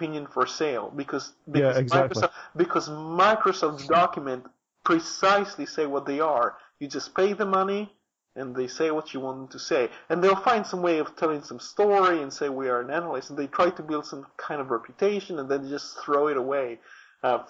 opinion for sale because Yeah, exactly. Microsoft's document precisely say what they are. You just pay the money and they say what you want them to say. And they'll find some way of telling some story and say we are an analyst, and they try to build some kind of reputation and then just throw it away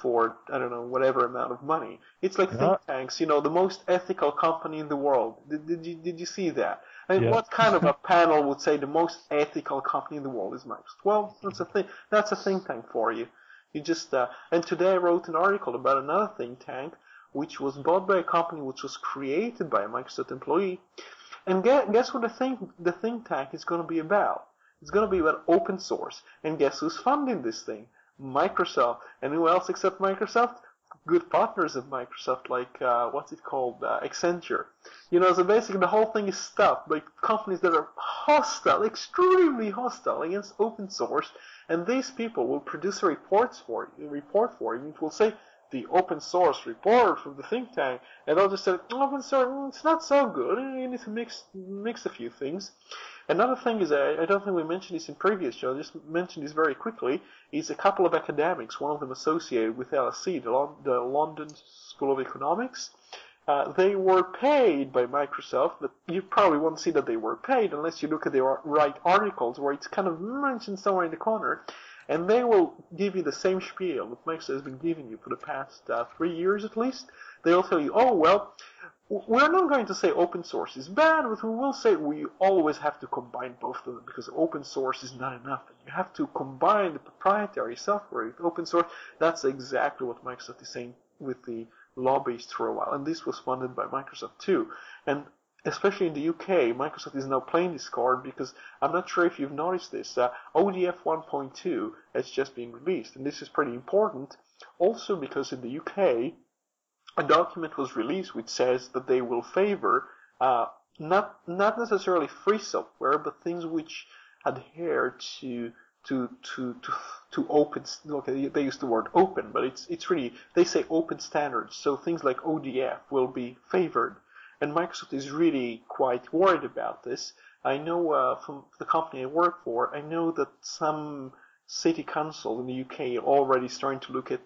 for, I don't know, whatever amount of money. It's like think tanks, the most ethical company in the world. Did you see that? I mean, what kind of a panel would say the most ethical company in the world is Microsoft? Well, that's a think tank for you. You just, and today I wrote an article about another think tank which was bought by a company which was created by a Microsoft employee. And guess what the think tank is going to be about? It's going to be about open source. And guess who's funding this thing? Microsoft. And who else except Microsoft? Good partners of Microsoft, like, what's it called? Accenture. So basically the whole thing is stuffed by companies that are hostile, extremely hostile against open source. And these people will produce a report for you. It will say, the open source report from the think tank, and they'll just say, open source, it's not so good, you need to mix a few things. Another thing is, I don't think we mentioned this in previous shows, just mention this very quickly, is a couple of academics, one of them associated with LSE, the London School of Economics. They were paid by Microsoft, but you probably won't see that they were paid unless you look at their right articles, where it's kind of mentioned somewhere in the corner. And they will give you the same spiel that Microsoft has been giving you for the past 3 years at least. They'll tell you, oh, well, we're not going to say open source is bad, but we will say we always have to combine both of them because open source is not enough. You have to combine the proprietary software with open source. That's exactly what Microsoft is saying with the lobbyists for a while. And this was funded by Microsoft too. And especially in the UK, Microsoft is now playing this card because I'm not sure if you've noticed this. ODF 1.2 has just been released, and this is pretty important. Also because in the UK, a document was released which says that they will favor not necessarily free software, but things which adhere to open. Okay, they use the word open, but it's really, they say open standards. So things like ODF will be favored. And Microsoft is really quite worried about this. I know from the company I work for, I know that some city councils in the UK are already starting to look at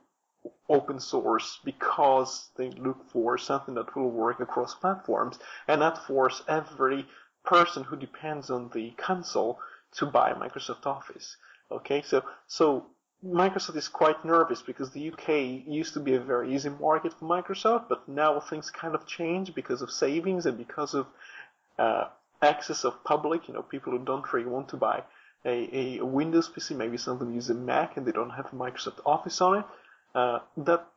open source because they look for something that will work across platforms and not force every person who depends on the council to buy Microsoft Office. Okay, so Microsoft is quite nervous because the UK used to be a very easy market for Microsoft, but now things kind of change because of savings and because of access of public, people who don't really want to buy a Windows PC, maybe some of them use a Mac and they don't have Microsoft Office on it.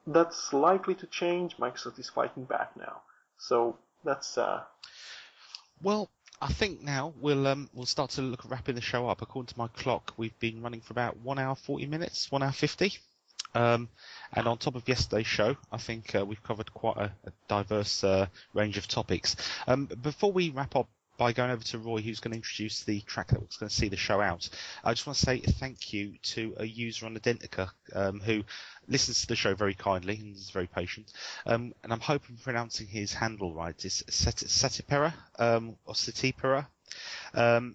That's likely to change. Microsoft is fighting back now. So that's Well, I think now we'll start to look at wrapping the show up. According to my clock, we've been running for about 1 hour 40 minutes, 1 hour 50. And on top of yesterday's show, I think we've covered quite a diverse range of topics. Before we wrap up by going over to Roy, who's going to introduce the track that was going to see the show out, I just want to say thank you to a user on Identica who listens to the show very kindly and is very patient. And I'm hoping I'm pronouncing his handle right. It's Satipera or Satipera.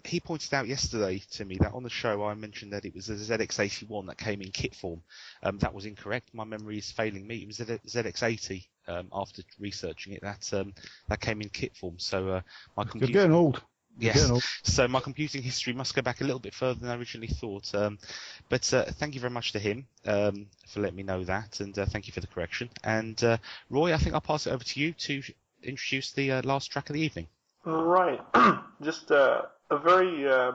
He pointed out yesterday to me that on the show I mentioned that it was a ZX81 that came in kit form. That was incorrect. My memory is failing me. It was ZX80. After researching it, that came in kit form. So my computer. You're getting old. Yes. So my computing history must go back a little bit further than I originally thought. But thank you very much to him for letting me know that, and thank you for the correction. And Roy, I think I'll pass it over to you to introduce the last track of the evening. Right. Just a very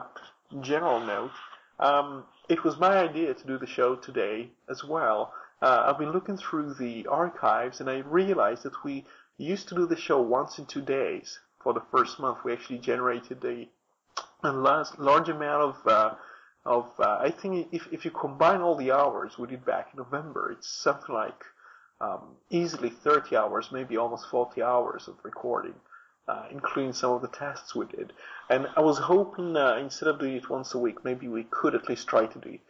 general note. It was my idea to do the show today as well. I've been looking through the archives, and I realized that we used to do the show once in 2 days. For the first month, we actually generated a large amount of I think if you combine all the hours we did back in November, it's something like easily 30 hours, maybe almost 40 hours of recording, including some of the tests we did. And I was hoping instead of doing it once a week, maybe we could at least try to do it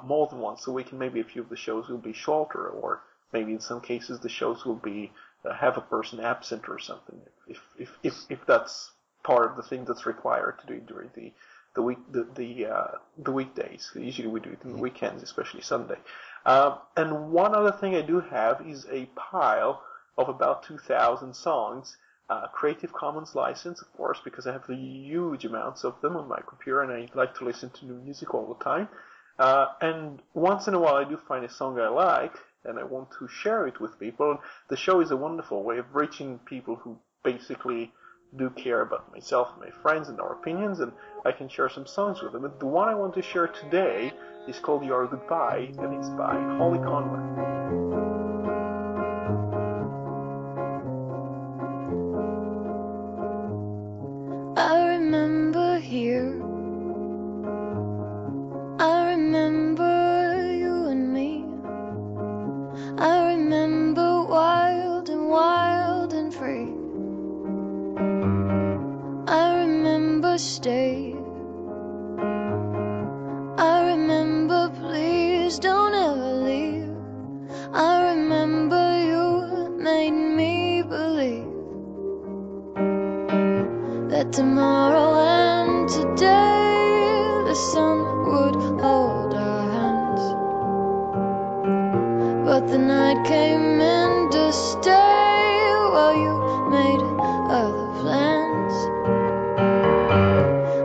more than once a week, and maybe a few of the shows will be shorter, or maybe in some cases the shows will be have a person absent or something, if that's part of the thing that's required to do it during the weekdays. Usually we do it in the weekends, especially Sunday. And one other thing I do have is a pile of about 2,000 songs, Creative Commons license, of course, because I have the huge amounts of them on my computer and I like to listen to new music all the time. And once in a while I do find a song I like and I want to share it with people. The show is a wonderful way of reaching people who basically do care about myself and my friends and our opinions, and I can share some songs with them. But the one I want to share today is called Your Goodbye, and it's by Holly Conlon. I remember here, I remember you and me, I remember wild and free, I remember stay, I remember please don't ever leave, I remember you made me believe that tomorrow and today the sun would hold our hands, but the night came in to stay while you made other plans.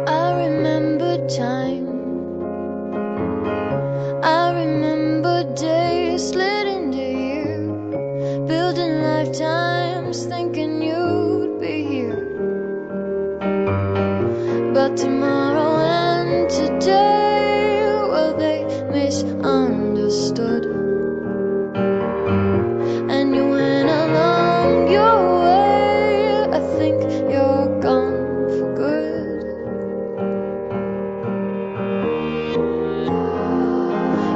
I remember time, I remember days slid into year, building lifetimes thinking you'd be here. But tomorrow and today, well, they misunderstood, and you went along your way. I think you're gone for good.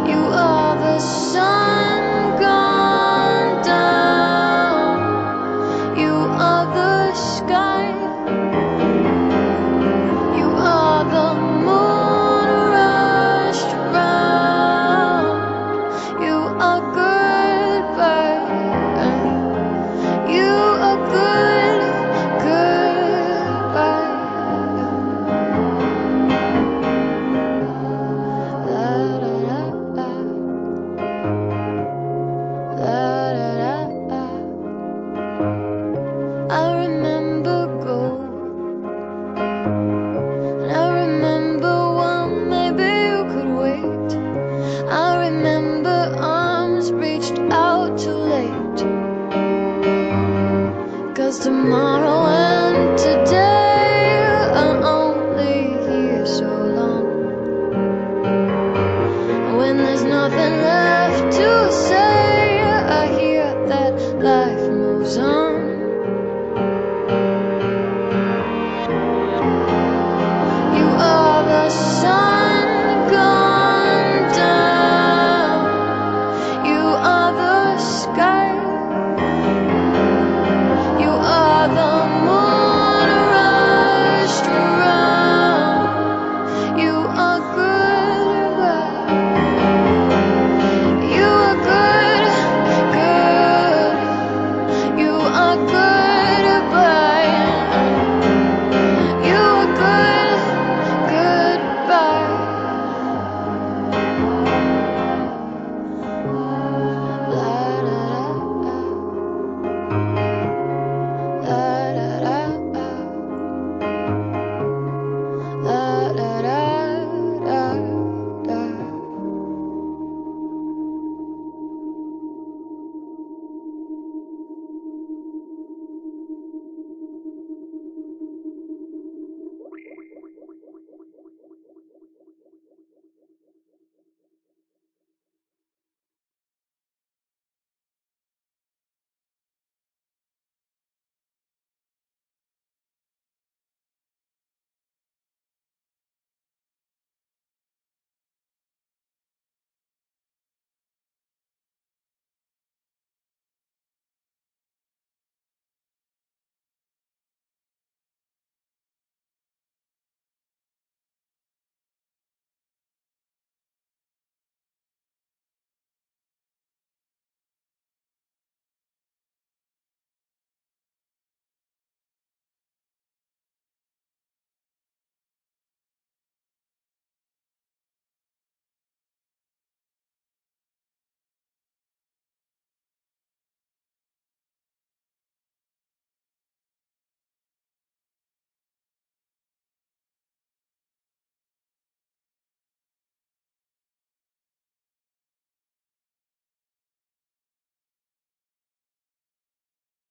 You are the sun gone down, you are the sky, the moon rushed round. You are goodbye. You are goodbye. La da da da. La da da da. I remember gold. I remember one, maybe you could wait. I remember arms reached out too late. 'Cause tomorrow and today are only here so long. When there's nothing left to say, I hear that life moves on. You are the sun.